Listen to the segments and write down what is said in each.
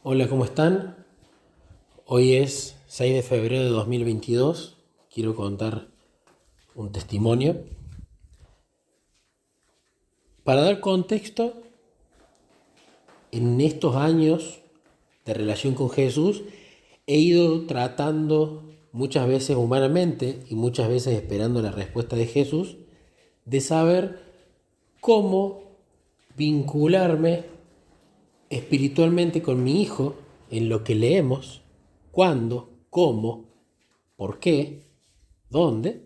Hola, ¿cómo están? Hoy es 6 de febrero de 2022. Quiero contar un testimonio. Para dar contexto, en estos años de relación con Jesús, he ido tratando muchas veces humanamente y muchas veces esperando la respuesta de Jesús, de saber cómo vincularme espiritualmente con mi hijo en lo que leemos, cuándo, cómo, por qué, dónde,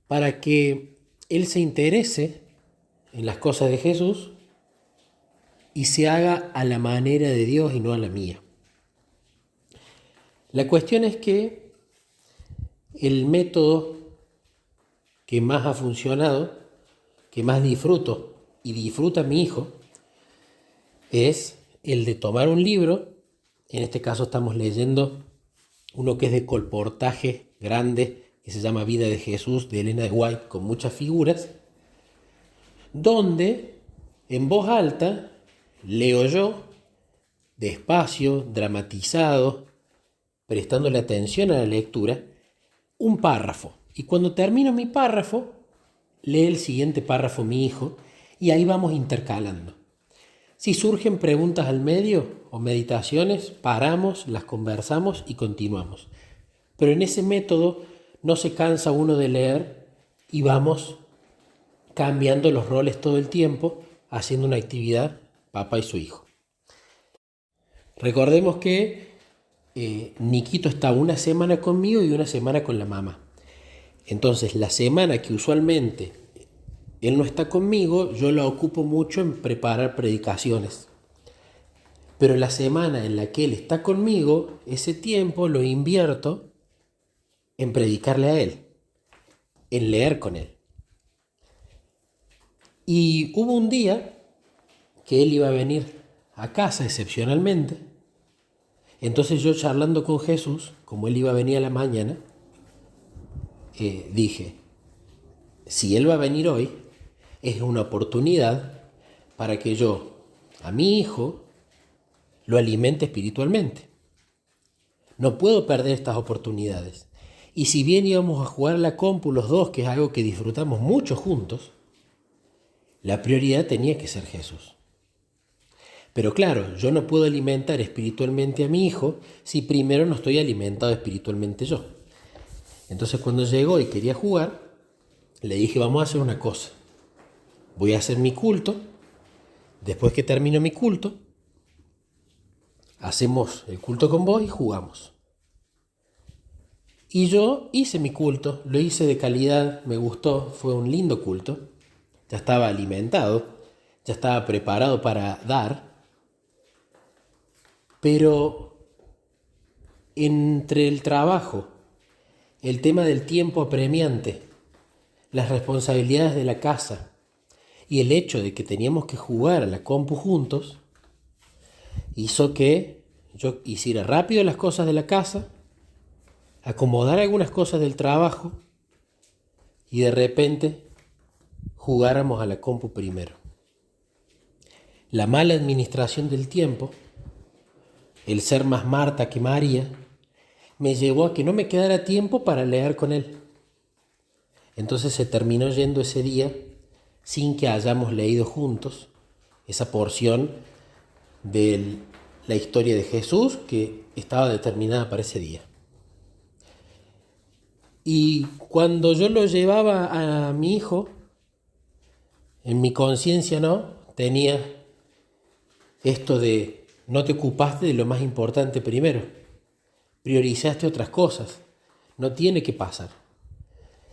para que él se interese en las cosas de Jesús y se haga a la manera de Dios y no a la mía. La cuestión es que el método que más ha funcionado, que más disfruto y disfruta mi hijo, es el de tomar un libro. En este caso estamos leyendo uno que es de colportaje grande, que se llama Vida de Jesús, de Elena de White, con muchas figuras, donde en voz alta leo yo, despacio, dramatizado, prestándole atención a la lectura, un párrafo. Y cuando termino mi párrafo, lee el siguiente párrafo mi hijo, y ahí vamos intercalando. Si surgen preguntas al medio o meditaciones, paramos, las conversamos y continuamos. Pero en ese método no se cansa uno de leer y vamos cambiando los roles todo el tiempo, haciendo una actividad papá y su hijo. Recordemos que Niquito está una semana conmigo y una semana con la mamá. Entonces la semana que usualmente él no está conmigo, yo la ocupo mucho en preparar predicaciones. Pero la semana en la que él está conmigo, ese tiempo lo invierto en predicarle a él, en leer con él. Y hubo un día que él iba a venir a casa excepcionalmente. Entonces yo, charlando con Jesús, como él iba a venir a la mañana, dije, si él va a venir hoy, es una oportunidad para que yo, a mi hijo, lo alimente espiritualmente. No puedo perder estas oportunidades. Y si bien íbamos a jugar a la compu los dos, que es algo que disfrutamos mucho juntos, la prioridad tenía que ser Jesús. Pero claro, yo no puedo alimentar espiritualmente a mi hijo si primero no estoy alimentado espiritualmente yo. Entonces cuando llegó y quería jugar, le dije, vamos a hacer una cosa. Voy a hacer mi culto. Después que termino mi culto, hacemos el culto con vos y jugamos. Y yo hice mi culto, lo hice de calidad, me gustó, fue un lindo culto. Ya estaba alimentado, ya estaba preparado para dar. Pero entre el trabajo, el tema del tiempo apremiante, las responsabilidades de la casa y el hecho de que teníamos que jugar a la compu juntos, hizo que yo hiciera rápido las cosas de la casa, acomodar algunas cosas del trabajo y de repente jugáramos a la compu primero. La mala administración del tiempo, el ser más Marta que María, me llevó a que no me quedara tiempo para leer con él. Entonces se terminó yendo ese día sin que hayamos leído juntos esa porción de la historia de Jesús que estaba determinada para ese día. Y cuando yo lo llevaba a mi hijo, en mi conciencia tenía esto de no te ocupaste de lo más importante primero, priorizaste otras cosas, no tiene que pasar.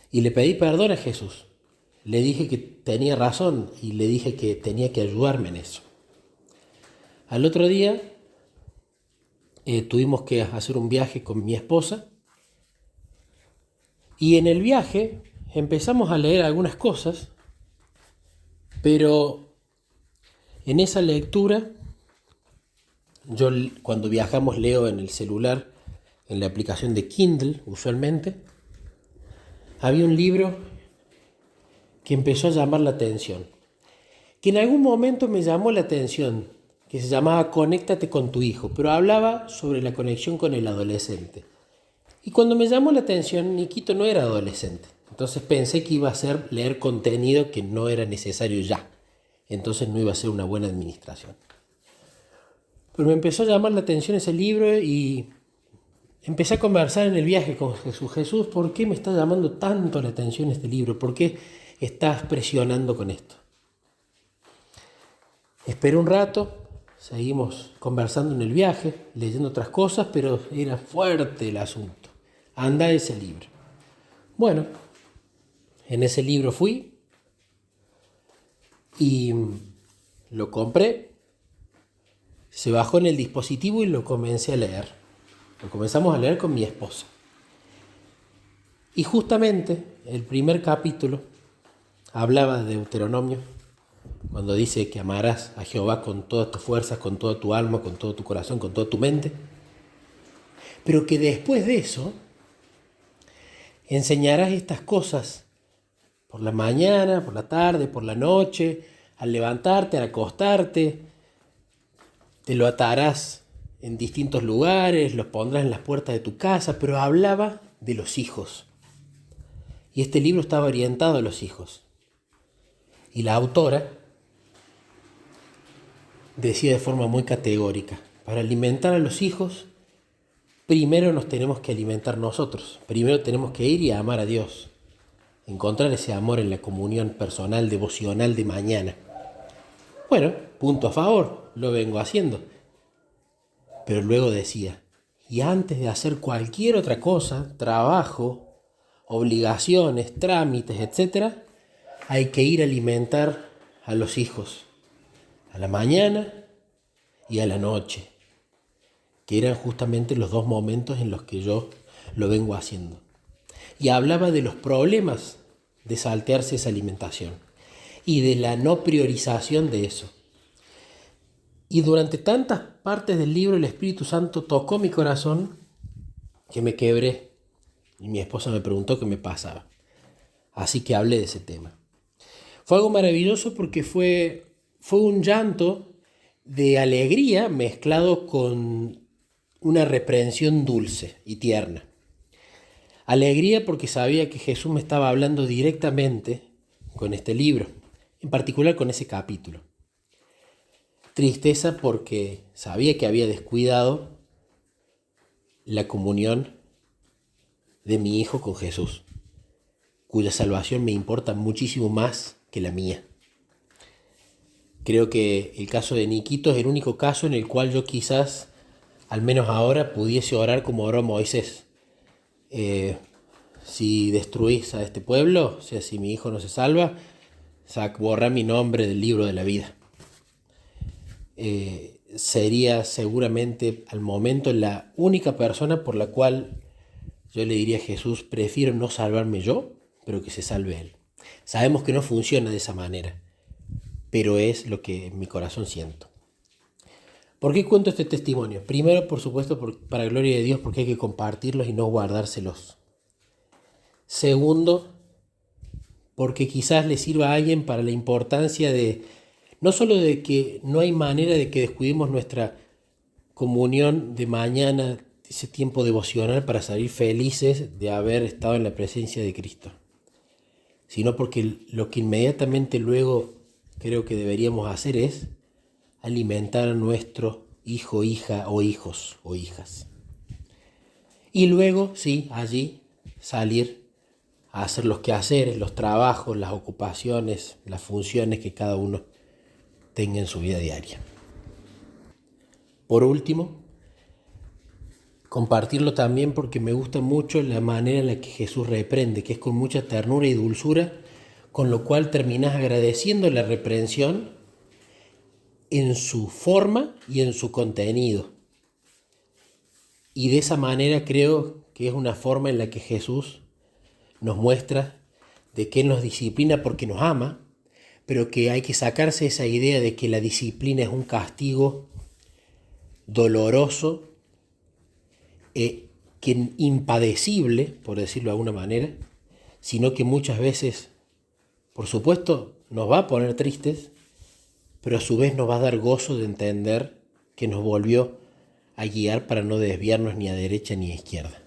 Y le pedí perdón a Jesús, le dije que tenía razón y le dije que tenía que ayudarme en eso. Al otro día tuvimos que hacer un viaje con mi esposa y en el viaje empezamos a leer algunas cosas, pero en esa lectura, yo cuando viajamos leo en el celular, en la aplicación de Kindle usualmente, había un libro que empezó a llamar la atención, que en algún momento me llamó la atención, que se llamaba Conéctate con tu hijo, pero hablaba sobre la conexión con el adolescente. Y cuando me llamó la atención, Nikito no era adolescente. Entonces pensé que iba a ser leer contenido que no era necesario ya. Entonces no iba a ser una buena administración. Pero me empezó a llamar la atención ese libro y empecé a conversar en el viaje con Jesús. Jesús, ¿por qué me está llamando tanto la atención este libro? ¿Por qué estás presionando con esto? Esperé un rato, seguimos conversando en el viaje, leyendo otras cosas, pero era fuerte el asunto. Anda ese libro. Bueno, en ese libro fui y lo compré, se bajó en el dispositivo y lo comencé a leer. Lo comenzamos a leer con mi esposa. Y justamente el primer capítulo hablaba de Deuteronomio, cuando dice que amarás a Jehová con todas tus fuerzas, con toda tu alma, con todo tu corazón, con toda tu mente. Pero que después de eso enseñarás estas cosas por la mañana, por la tarde, por la noche, al levantarte, al acostarte. Te lo atarás en distintos lugares, los pondrás en las puertas de tu casa, pero hablaba de los hijos. Y este libro estaba orientado a los hijos. Y la autora decía de forma muy categórica, para alimentar a los hijos, primero nos tenemos que alimentar nosotros. Primero tenemos que ir y amar a Dios. Encontrar ese amor en la comunión personal, devocional de mañana. Bueno, punto a favor, lo vengo haciendo. Pero luego decía, y antes de hacer cualquier otra cosa, trabajo, obligaciones, trámites, etc., hay que ir a alimentar a los hijos, a la mañana y a la noche, que eran justamente los dos momentos en los que yo lo vengo haciendo. Y hablaba de los problemas de saltearse esa alimentación y de la no priorización de eso. Y durante tantas partes del libro el Espíritu Santo tocó mi corazón que me quebré y mi esposa me preguntó qué me pasaba. Así que hablé de ese tema. Fue algo maravilloso porque fue un llanto de alegría mezclado con una reprensión dulce y tierna. Alegría porque sabía que Jesús me estaba hablando directamente con este libro, en particular con ese capítulo. Tristeza porque sabía que había descuidado la comunión de mi hijo con Jesús, cuya salvación me importa muchísimo más que la mía. Creo que el caso de Nikito es el único caso en el cual yo quizás, al menos ahora, pudiese orar como oró Moisés. Si destruís a este pueblo, o sea, si mi hijo no se salva, borra mi nombre del libro de la vida. Sería seguramente al momento la única persona por la cual yo le diría a Jesús, prefiero no salvarme yo, pero que se salve él. Sabemos que no funciona de esa manera, pero es lo que en mi corazón siento. ¿Por qué cuento este testimonio? Primero, por supuesto, para gloria de Dios, porque hay que compartirlos y no guardárselos. Segundo, porque quizás le sirva a alguien para la importancia de, no solo de que no hay manera de que descuidemos nuestra comunión de mañana, ese tiempo devocional para salir felices de haber estado en la presencia de Cristo, sino porque lo que inmediatamente luego creo que deberíamos hacer es alimentar a nuestro hijo, hija o hijos o hijas. Y luego, sí, allí salir a hacer los quehaceres, los trabajos, las ocupaciones, las funciones que cada uno tenga en su vida diaria. Por último, compartirlo también porque me gusta mucho la manera en la que Jesús reprende, que es con mucha ternura y dulzura, con lo cual terminás agradeciendo la reprensión en su forma y en su contenido. Y de esa manera creo que es una forma en la que Jesús nos muestra de que Él nos disciplina porque nos ama, pero que hay que sacarse esa idea de que la disciplina es un castigo doloroso, que impadecible, por decirlo de alguna manera, sino que muchas veces, por supuesto, nos va a poner tristes, pero a su vez nos va a dar gozo de entender que nos volvió a guiar para no desviarnos ni a derecha ni a izquierda.